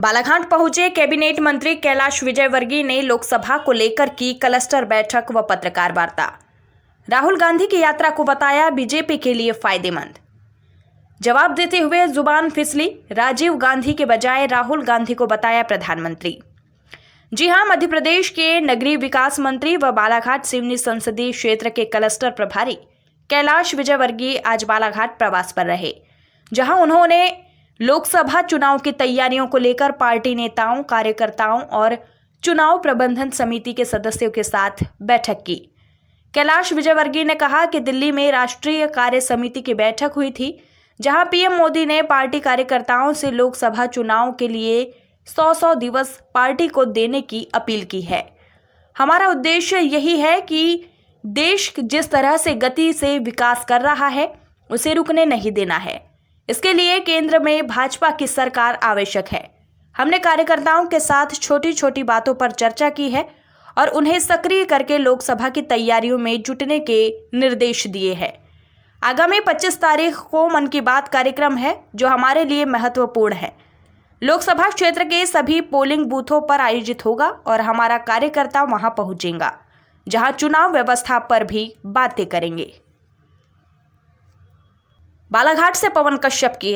बालाघाट पहुंचे कैबिनेट मंत्री कैलाश विजयवर्गीय ने लोकसभा को लेकर की क्लस्टर बैठक व पत्रकार वार्ता। राहुल गांधी की यात्रा को बताया बीजेपी के लिए फायदेमंद। जवाब देते हुए जुबान फिसली, राजीव गांधी के बजाय राहुल गांधी को बताया प्रधानमंत्री। जी हां, मध्य प्रदेश के नगरीय विकास मंत्री व बालाघाट सिवनी संसदीय क्षेत्र के क्लस्टर प्रभारी कैलाश विजयवर्गीय आज बालाघाट प्रवास पर रहे, जहां उन्होंने लोकसभा चुनाव की तैयारियों को लेकर पार्टी नेताओं, कार्यकर्ताओं और चुनाव प्रबंधन समिति के सदस्यों के साथ बैठक की। कैलाश विजयवर्गीय ने कहा कि दिल्ली में राष्ट्रीय कार्य समिति की बैठक हुई थी, जहां पीएम मोदी ने पार्टी कार्यकर्ताओं से लोकसभा चुनाव के लिए 100 दिवस पार्टी को देने की अपील की है। हमारा उद्देश्य यही है कि देश जिस तरह से गति से विकास कर रहा है, उसे रुकने नहीं देना है। इसके लिए केंद्र में भाजपा की सरकार आवश्यक है। हमने कार्यकर्ताओं के साथ छोटी छोटी बातों पर चर्चा की है और उन्हें सक्रिय करके लोकसभा की तैयारियों में जुटने के निर्देश दिए हैं। आगामी 25 तारीख को मन की बात कार्यक्रम है, जो हमारे लिए महत्वपूर्ण है। लोकसभा क्षेत्र के सभी पोलिंग बूथों पर आयोजित होगा और हमारा कार्यकर्ता वहां पहुंचेगा, जहां चुनाव व्यवस्था पर भी बातें करेंगे। बालाघाट से पवन कश्यप की।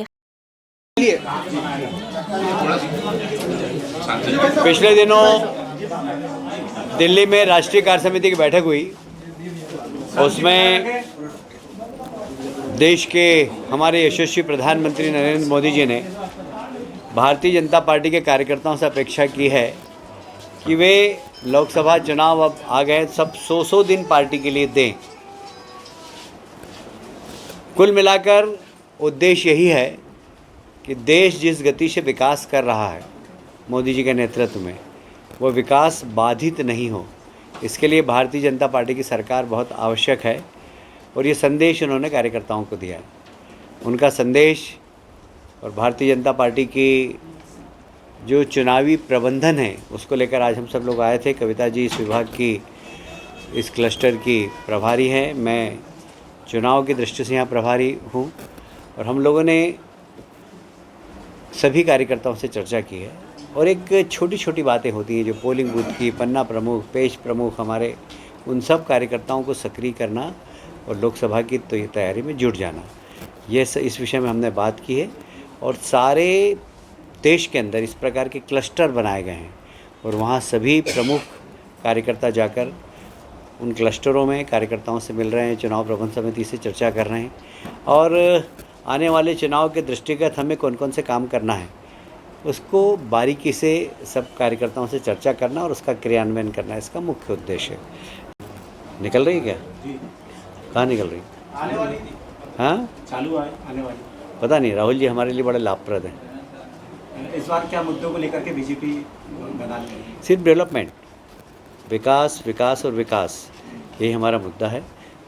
पिछले दिनों दिल्ली में राष्ट्रीय कार्य समिति की बैठक हुई। उसमें देश के हमारे यशस्वी प्रधानमंत्री नरेंद्र मोदी जी ने भारतीय जनता पार्टी के कार्यकर्ताओं से अपेक्षा की है कि वे लोकसभा चुनाव अब आ गए, सब 100 दिन पार्टी के लिए दें। कुल मिलाकर उद्देश्य यही है कि देश जिस गति से विकास कर रहा है मोदी जी के नेतृत्व में, वो विकास बाधित नहीं हो। इसके लिए भारतीय जनता पार्टी की सरकार बहुत आवश्यक है और ये संदेश उन्होंने कार्यकर्ताओं को दिया है। उनका संदेश और भारतीय जनता पार्टी की जो चुनावी प्रबंधन है, उसको लेकर आज हम सब लोग आए थे। कविता जी इस विभाग की, इस क्लस्टर की प्रभारी हैं, मैं चुनाव की दृष्टि से यहाँ प्रभारी हूँ और हम लोगों ने सभी कार्यकर्ताओं से चर्चा की है और एक छोटी छोटी बातें होती हैं जो पोलिंग बूथ की, पन्ना प्रमुख, पेज प्रमुख, हमारे उन सब कार्यकर्ताओं को सक्रिय करना और लोकसभा की तैयारी में जुट जाना, ये इस विषय में हमने बात की है। और सारे देश के अंदर इस प्रकार के क्लस्टर बनाए गए हैं और वहाँ सभी प्रमुख कार्यकर्ता जाकर उन क्लस्टरों में कार्यकर्ताओं से मिल रहे हैं, चुनाव प्रबंधन समिति से चर्चा कर रहे हैं और आने वाले चुनाव के दृष्टिगत हमें कौन कौन से काम करना है, उसको बारीकी से सब कार्यकर्ताओं से चर्चा करना और उसका क्रियान्वयन करना, इसका मुख्य उद्देश्य है। निकल रही है क्या? कहाँ निकल रही? आने वाली थी। हाँ, चालू है, आने वाली। पता नहीं, राहुल जी हमारे लिए बड़े लाभप्रद हैं। इस बार क्या मुद्दों को लेकर के बीजेपी मैदान में? सिर्फ डेवलपमेंट, विकास, विकास और विकास, यही हमारा मुद्दा है।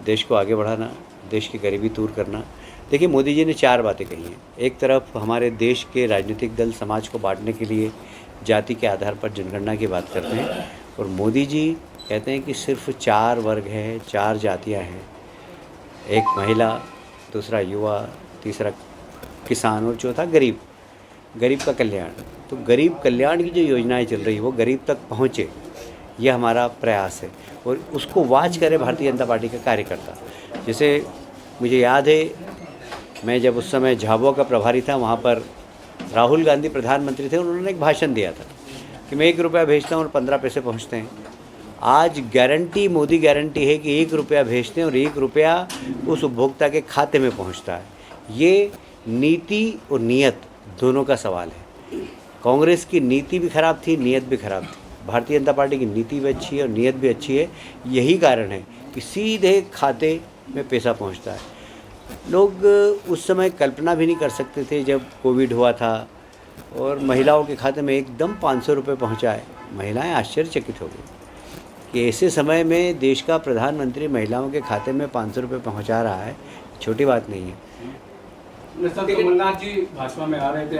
देश को आगे बढ़ाना, देश की गरीबी दूर करना। देखिए, मोदी जी ने 4 बातें कही हैं। एक तरफ हमारे देश के राजनीतिक दल समाज को बांटने के लिए जाति के आधार पर जनगणना की बात करते हैं और मोदी जी कहते हैं कि सिर्फ 4 वर्ग हैं, 4 जातियाँ हैं, एक महिला, दूसरा युवा, तीसरा किसान और चौथा गरीब। गरीब का कल्याण, तो गरीब कल्याण की जो योजनाएं चल रही है वो गरीब तक पहुँचे, यह हमारा प्रयास है और उसको वाच करे भारतीय जनता पार्टी का कार्यकर्ता। जैसे मुझे याद है, मैं जब उस समय झाबुआ का प्रभारी था, वहाँ पर राहुल गांधी प्रधानमंत्री थे, उन्होंने एक भाषण दिया था कि मैं 1 रुपया भेजता हूँ और 15 पैसे पहुँचते हैं। आज गारंटी, मोदी गारंटी है कि 1 रुपया भेजते हैं और 1 रुपया उस उपभोक्ता के खाते में पहुँचता है। ये नीति और नियत दोनों का सवाल है। कांग्रेस की नीति भी खराब थी, नियत भी खराब थी। भारतीय जनता पार्टी की नीति भी अच्छी है और नियत भी अच्छी है। यही कारण है कि सीधे खाते में पैसा पहुंचता है। लोग उस समय कल्पना भी नहीं कर सकते थे जब कोविड हुआ था और महिलाओं के खाते में एकदम 500 रुपये पहुँचाए। महिलाएं आश्चर्यचकित हो गई कि ऐसे समय में देश का प्रधानमंत्री महिलाओं के खाते में 500 रुपये पहुँचा रहा है, छोटी बात नहीं है। कमलनाथ जी भाजपा में आ रहे थे।